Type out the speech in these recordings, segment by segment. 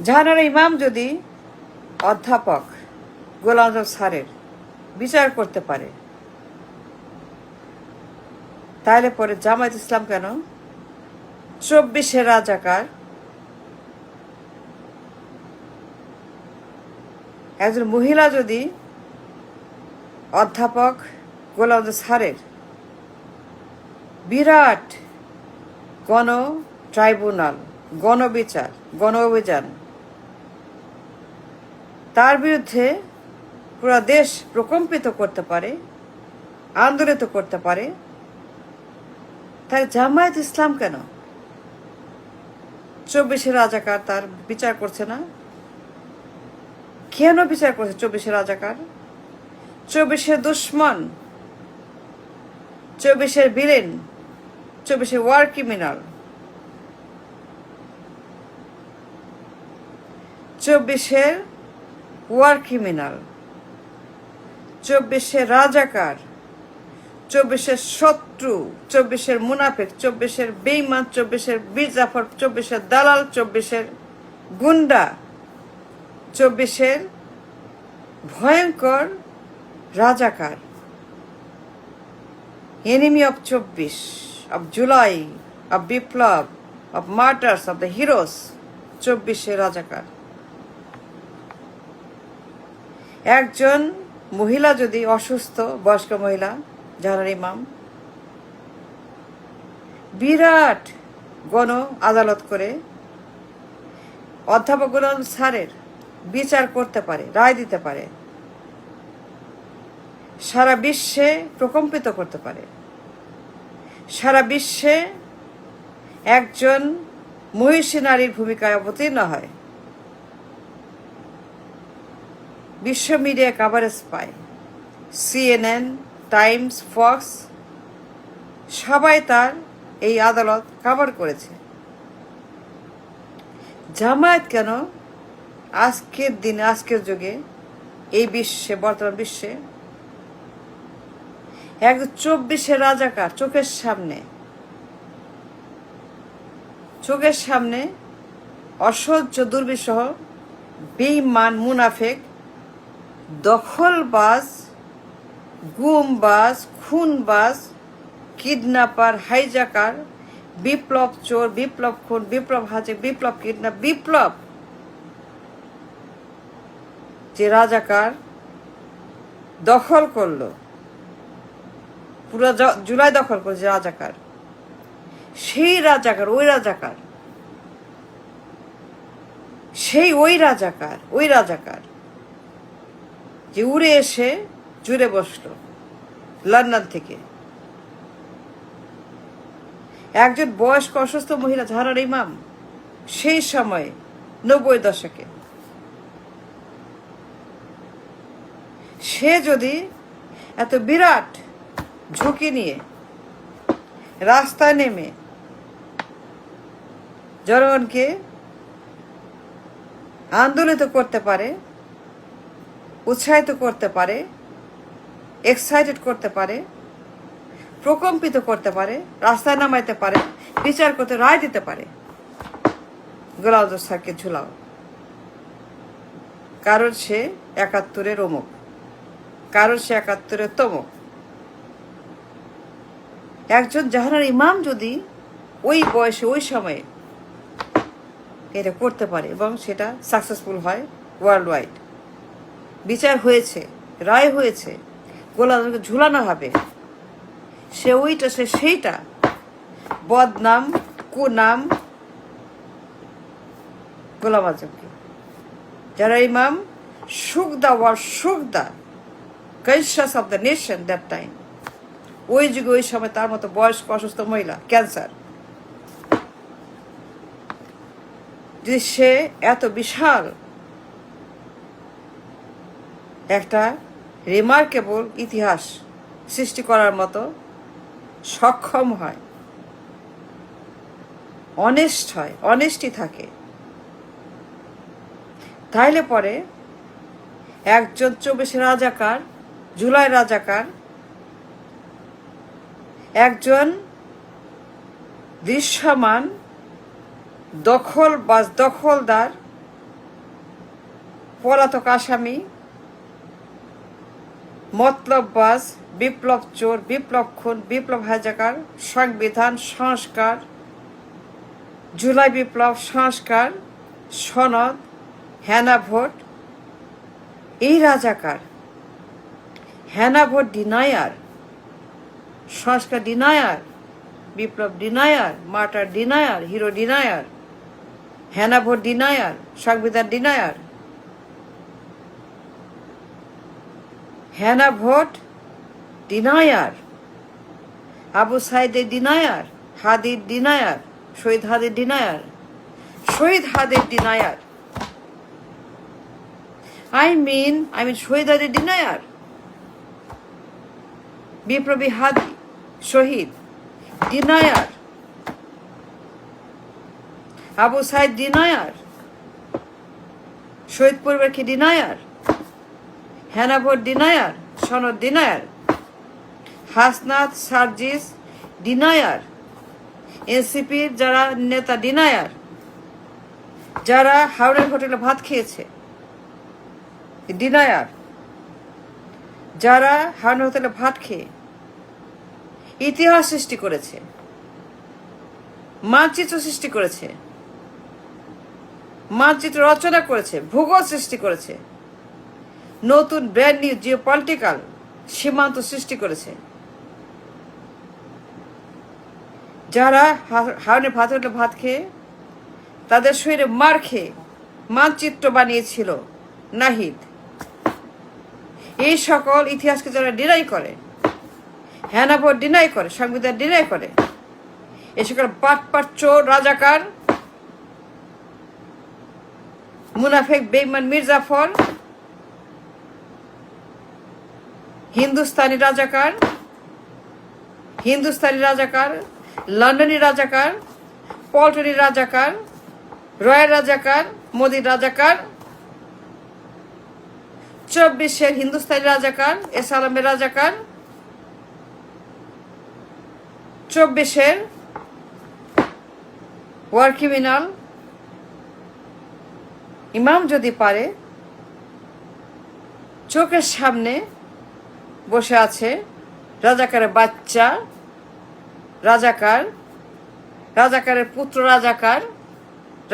জাহানারা ইমাম যদি অধ্যাপক গোলাম আজম স্যারের বিচার করতে পারে, তাহলে পরে জামায়াত ইসলাম কেন 24 রাজাকার একজন মহিলা যদি অধ্যাপক গোলাম আজম স্যারের বিরাট গণ ট্রাইব্যুনাল, গণবিচার, গণ অভিযান, তার বিরুদ্ধে পুরো দেশ প্রকম্পিত করতে পারে, আন্দোলিত করতে পারে, তাই জামায়াত ইসলাম কেন 24 রাজাকার তার বিচার করছে না? কেন বিচার করছে 24 রাজাকার? 24 দুশ্মন, 24 villain, 24 war criminal, 24 war criminal, 24 রাজাকার, 24 শত্রু, 24 মুনাফিক, 24 বেঈমান, 24 বীর জাফর, 24 দালাল, 24 গুন্ডা, 24 ভয়ঙ্কর রাজাকার, enemy of 24, of July, of Biplab, of martyrs, of the heroes, 24 রাজাকার। একজন মহিলা যদি অসুস্থ, বয়স্ক মহিলা জাহানারা ইমাম বিরাট গণ আদালত করে অধ্যাপক গোলাম স্যারের বিচার করতে পারে, রায় দিতে পারে, সারা বিশ্বে প্রকম্পিত করতে পারে, সারা বিশ্বে একজন মহিষী নারীর ভূমিকায় অবতীর্ণ হয়, বিশ্ব মিডিয়া কাভারেজ পায়, CNN, টাইমস, ফক্স সবাই তার এই আদালত কভার করেছে। জামায়াত কেন আজকের দিনে, আজকের যুগে, এই বিশ্বে, বর্তমান বিশ্বে একজন 24 রাজাকার চোখের সামনে অসহ্য দুর্বিষহ বেঈমান, মুনাফেক, দখলবাজ, গুমবাজ, খুনবাজ, কিডন্যাপার, হাইজাকার, বিপ্লব চোর, বিপ্লব খুন, বিপ্লব হাজে, বিপ্লব কিডন্যাপ, বিপ্লব যে রাজাকার দখল করলো, পুরো জুলাই দখল করলো যে রাজাকার, সেই রাজাকার, ওই রাজাকার যে উড়ে এসে জুড়ে বসলো লন্ডন থেকে। একজন বয়স্ক অসুস্থ মহিলা জাহানারা ইমাম সেই সময়ে 90 দশকে, সে যদি এত বিরাট ঝুঁকি নিয়ে রাস্তায় নেমে জনগণকে আন্দোলিত করতে পারে, উৎসাহিত করতে পারে, এক্সাইটেড করতে পারে, প্রকম্পিত করতে পারে, রাস্তায় নামাইতে পারে, বিচার করতে রায় দিতে পারে, গোলাম আজম স্যারকে ঝুলাও, কারণ সে 71-এর অমুক, কারণ সে 71-এর তমুক। একজন জাহানারা ইমাম যদি ওই বয়সে, ওই সময়ে এটা করতে পারে এবং সেটা সাকসেসফুল হয়, ওয়ার্ল্ড ওয়াইড বিচার হয়েছে, রায় হয়েছে, গোলাম আজমকে ঝুলানো হবে, সে সেইটা বদনাম, কুনাম গোলাম আজমকে। যারা ইমাম shook the conscience of the nation that time, ওই যুগে, ওই সময় তার মতো বয়স্ক অসুস্থ মহিলা, ক্যান্সার, যদি সে এত বিশাল একটা রিমার্কেবল ইতিহাস সৃষ্টি করার মতো সক্ষম হয়, অনেস্ট হয়, অনেস্টি থাকে, তাইলে পরে একজন 24 রাজাকার, জুলাই রাজাকার, একজন দৃশ্যমান দখলদার পলাতক আসামি, মতলববাজ, বিপ্লব চোর, বিপ্লব খুন, বিপ্লব হাইজাকার, সংবিধান সংস্কার, জুলাই বিপ্লব সংস্কার, সনদ, হেনা ভোট, এই রাজাকার, হেনা ভোট ডিনায়ার, সংস্কার ডিনায়ার, বিপ্লব ডিনায়ার, মার্টার ডিনায়ার, হিরো ডিনায়ার, হেনা ভোট ডিনায়ার, সংবিধান ডিনায়ার, হেনা ভোট ডিনায়ার, আবু সাইদের ডিনায়ার, হাদির ডিনায়ার, শহীদ হাদির ডিনায়ার, শহীদ হাদির ডিনায়ার, I mean শহীদ হাদির ডিনায়ার, বিপ্লবী হাদি, শহীদ ডিনায়ার, আবু সাইদ ডিনায়ার, শহীদ পরিবারকে ডিনায়ার, হেনা ভোট ডিনায়ার, সনদ ডিনায়ার, হাসনাত সার্জিস ডিনায়ার, এনসিপির যারা নেতা ডিনায়ার, যারা হাওড়ার হোটেলে ভাত খেয়েছে ডিনায়ার, যারা হাওড়ার হোটেলে ভাত খেয়ে ইতিহাস সৃষ্টি করেছে, মানচিত্র সৃষ্টি করেছে, মানচিত্র রচনা করেছে, ভূগোল সৃষ্টি করেছে, নতুন ব্র্যান্ড নিউ জিওপলিটিক্যাল সীমান্ত সৃষ্টি করেছে, যারা হাওড়ে ভাত হোটেলে ভাত খেয়ে তাদের শরীরে মার খেয়ে মানচিত্র বানিয়েছিল নাহিদ, এই সকল ইতিহাসকে যারা ডিনাই করে, হেনা ভোট ডিনাই করে, সংবিধান ডিনাই করে, এই সকল বাটপাট চোর রাজাকার, মুনাফেক বেঈমান মির্জাফর, হিন্দুস্তানি রাজাকার, লন্ডনী রাজাকার, পল্টনি রাজাকার, রয়ের রাজাকার, মোদির রাজাকার, 24-এর হিন্দুস্তানি রাজাকার, এস আলমের রাজাকার, 24-এর ওয়ার ক্রিমিনাল। ইমাম যদি পারে, চোখের সামনে বসে আছে রাজাকারের বাচ্চা রাজাকার, রাজাকারের পুত্র রাজাকার,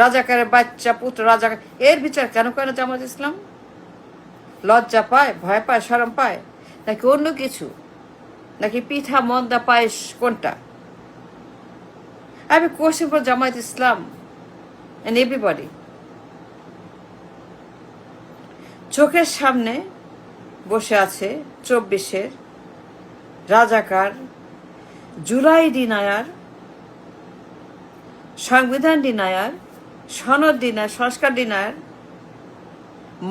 রাজাকারের বাচ্চা পুত্র রাজাকার, এর বিচার কেন করে না জামাত ইসলাম? লজ্জা পায়, ভয় পায়, শরম পায়, নাকি অন্য কিছু, নাকি পিঠা মন্দা পায়েস কোনটা? আমি question for Jamaat Islam and everybody. চোখের সামনে বসে আছে 24-এর রাজাকার, জুলাই ডিনায়ার, সংবিধান ডিনায়ার, সনদ ডিনায়ার, সংস্কার denier,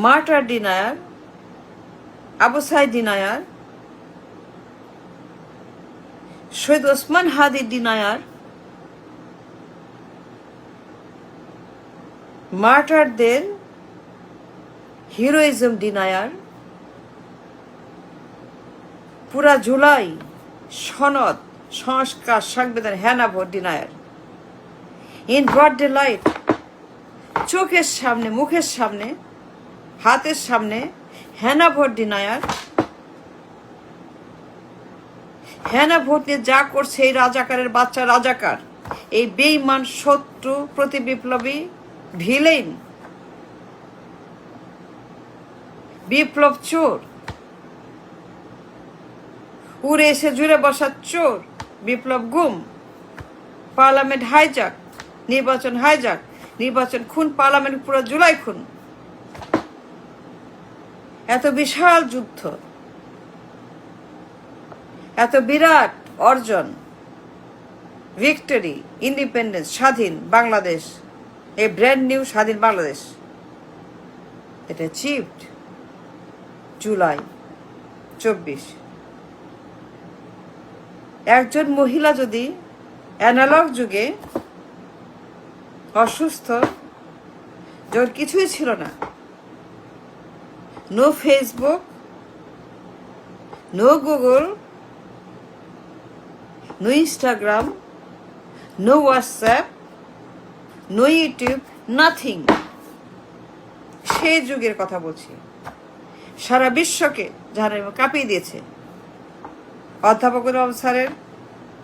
martyr denier, Abu Sayeed denier, শহীদ ওসমান হাদি ডিনায়ার, মার্টারদের হিরোইজম ডিনায়ার, পুরা জুলাই, সনদ, সংস্কার, সংবিধান, হেনা vote denier, in broad daylight, চোখের সামনে, মুখের সামনে, হাতের সামনে, হেনা ভোট ডিনায়ার। হেনা ভোট নিয়ে যা করছে এই রাজাকারের বাচ্চা রাজাকার, এই বেঈমান শত্রু প্রতি বিপ্লবী ভিলেন, বিপ্লব চোর, উড়ে এসে জুড়ে বসার চোর, বিপ্লব গুম, পার্লামেন্ট হাইজাক, নির্বাচন হাইজাক, নির্বাচন খুন, পার্লামেন্ট পুরো জুলাই খুন। এত বিশাল যুদ্ধ, এত বিরাট অর্জন, ভিক্টরি, ইন্ডিপেন্ডেন্স, স্বাধীন বাংলাদেশ, এই ব্র্যান্ড নিউ স্বাধীন বাংলাদেশ, এটা অ্যাচিভড জুলাই 24। একজন মহিলা যদি অ্যানালগ যুগে অসুস্থ, যার কিছুই ছিল না, no Facebook, no Google, no Instagram, no WhatsApp, no YouTube, nothing, সেই যুগের কথা বলছি, সারা বিশ্বকে জাহানারা ইমাম কাঁপিয়ে দিয়েছে। অধ্যাপক রহমান স্যারের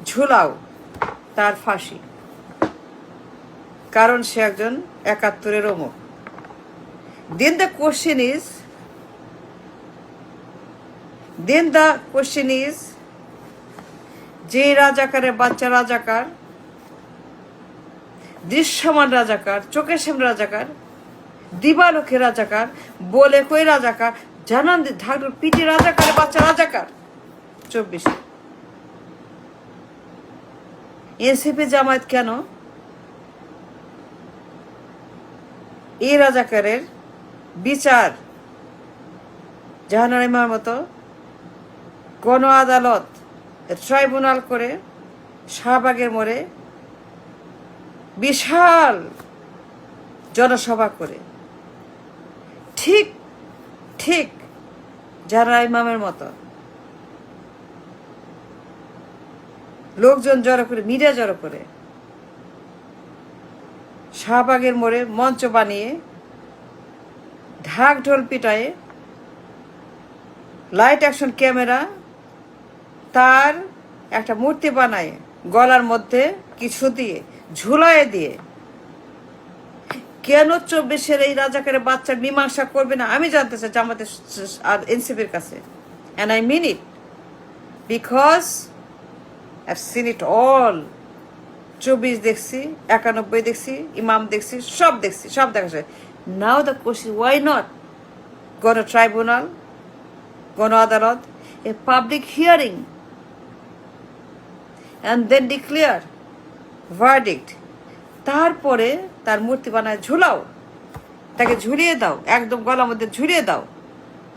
ঝুলাও তার ফাঁসি, কারণ সে একজন ৭১-এর Omar. Then the question is, যে রাজাকারের বাচ্চা রাজাকার, দৃশ্যমান রাজাকার, চোখের সামনে রাজাকার, দিবালোকে রাজাকার, বলে কই রাজাকার, জানান ঢাকুর পিটি রাজাকারের বাচ্চা রাজাকার ২৪। এনসিপি জামায়াত কেন এই রাজাকারের বিচার জাহানারা ইমামের মতো গণ আদালত ট্রাইব্যুনাল করে শাহবাগের মোড়ে বিশাল জনসভা করে ঠিক ঠিক জাহানারা ইমামের মতো লোকজন জড়ো করে, মিডিয়া জড়ো করে শাহবাগের মোড়ে মঞ্চ বানিয়ে ঢাক ঢোল পিটায়ে লাইট অ্যাকশন ক্যামেরা তার একটা মূর্তি বানায় গলার মধ্যে কিছু দিয়ে ঝুলায় দিয়ে কেন ২৪-এর এই রাজাকারের বাচ্চার মীমাংসা করবে না আমি জানতে চাই জামাতের আর এনসিপির কাছে। And I mean it because I've seen it all. ২৪ দেখছি, ৯১ দেখছি, ইমাম দেখছি, সব দেখছি, সব দেখা যায়। Now the question, why not গণ ট্রাইব্যুনাল, গণ আদালত, a public hearing and then declare verdict. তারপরে তার মূর্তি বানায় ঝুলাও, তাকে ঝুলিয়ে দাও, একদম গলার মধ্যে ঝুলিয়ে দাও,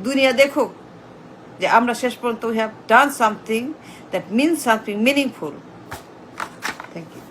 দুনিয়া দেখুক যে আমরা শেষ পর্যন্ত we have done something that means something meaningful. Thank you.